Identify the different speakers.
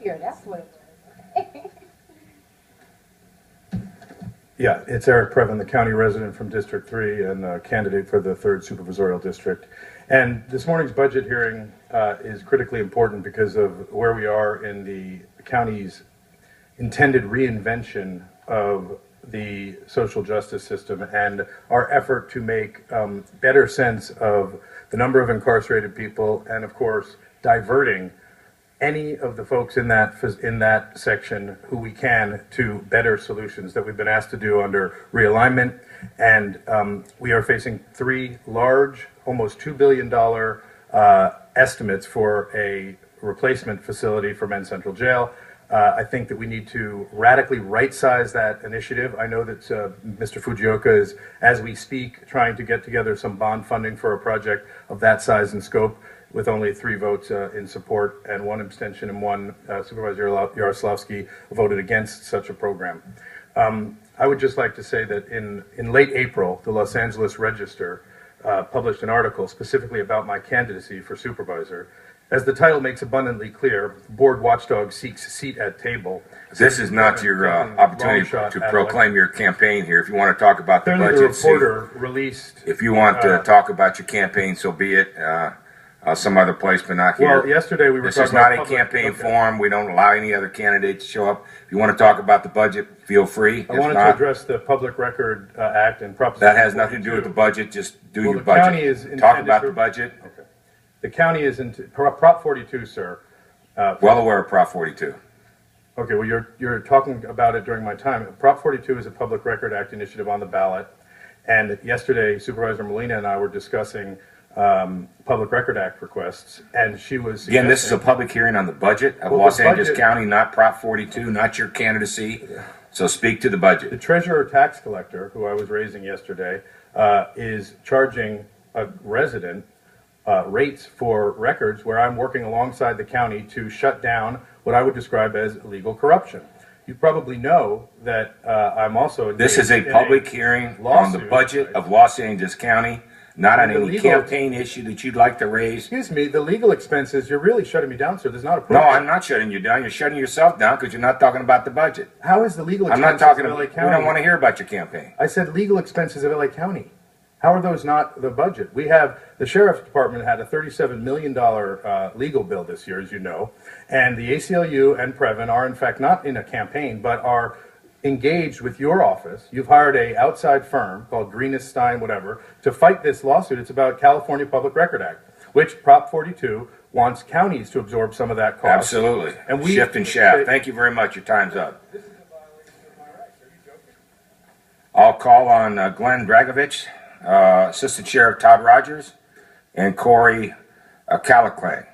Speaker 1: here. That's what it was.
Speaker 2: Yeah, it's Eric Previn, the county resident from District 3 and a candidate for the 3rd Supervisorial District. And this morning's budget hearing is critically important because of where we are in the county's intended reinvention of the social justice system and our effort to make better sense of the number of incarcerated people and, of course, diverting any of the folks in that section who we can to better solutions that we've been asked to do under realignment. And we are facing 3 large, almost $2 billion estimates for a replacement facility for Men's Central Jail. I think that we need to radically right-size that initiative. I know that Mr. Fujioka is, as we speak, trying to get together some bond funding for a project of that size and scope, with only 3 votes in support and 1 abstention, and 1 Supervisor Yaroslavsky voted against such a program. I would just like to say that in late April, the Los Angeles Register published an article specifically about my candidacy for supervisor. As the title makes abundantly clear, board watchdog seeks seat at table.
Speaker 3: This is not your opportunity to proclaim your campaign here. If you want to talk about the budget,
Speaker 2: the reporter released.
Speaker 3: If you want to talk about your campaign, so be it. Some other place, but not here.
Speaker 2: Well, yesterday we were
Speaker 3: This
Speaker 2: talking
Speaker 3: is not
Speaker 2: about
Speaker 3: a campaign forum. We don't allow any other candidate to show up. If you want to talk about the budget, feel free.
Speaker 2: I wanted to address the Public Record Act and Proposition.
Speaker 3: That has nothing to do with the budget. Just do your
Speaker 2: the
Speaker 3: budget.
Speaker 2: County is
Speaker 3: talk about the budget.
Speaker 2: Okay. The county is Prop 42, sir.
Speaker 3: Well aware of Prop 42.
Speaker 2: Okay, well, you're talking about it during my time. Prop 42 is a Public Record Act initiative on the ballot, and yesterday Supervisor Molina and I were discussing Public Record Act requests, and she was
Speaker 3: again. This is a public hearing on the budget of Los Angeles County, not Prop 42, not your candidacy. So speak to the budget.
Speaker 2: The treasurer tax collector, who I was raising yesterday, is charging a resident rates for records where I'm working alongside the county to shut down what I would describe as illegal corruption. You probably know that I'm also.
Speaker 3: This is a public hearing on the budget of Los Angeles County. Not on any campaign issue that you'd like to raise.
Speaker 2: Excuse me, the legal expenses, you're really shutting me down, sir. There's not a
Speaker 3: problem. No, I'm not shutting you down. You're shutting yourself down because you're not talking about the budget.
Speaker 2: How is the legal expenses
Speaker 3: I'm not talking
Speaker 2: of LA
Speaker 3: about,
Speaker 2: County?
Speaker 3: we don't want to hear about your campaign.
Speaker 2: I said legal expenses of LA County. How are those not the budget? We have, the Sheriff's Department had a $37 million legal bill this year, as you know, and the ACLU and Previn are in fact not in a campaign, but are engaged with your office. You've hired a outside firm called Greenest Stein, whatever, to fight this lawsuit. It's about California Public Record Act, which Prop 42 wants counties to absorb some of that cost.
Speaker 3: Absolutely. And we shift and shaft. Thank you very much. Your time's up.
Speaker 2: This is a violation of my rights. Are you joking?
Speaker 3: I'll call on Glenn Dragovich, Assistant Sheriff Todd Rogers, and Corey Kalake.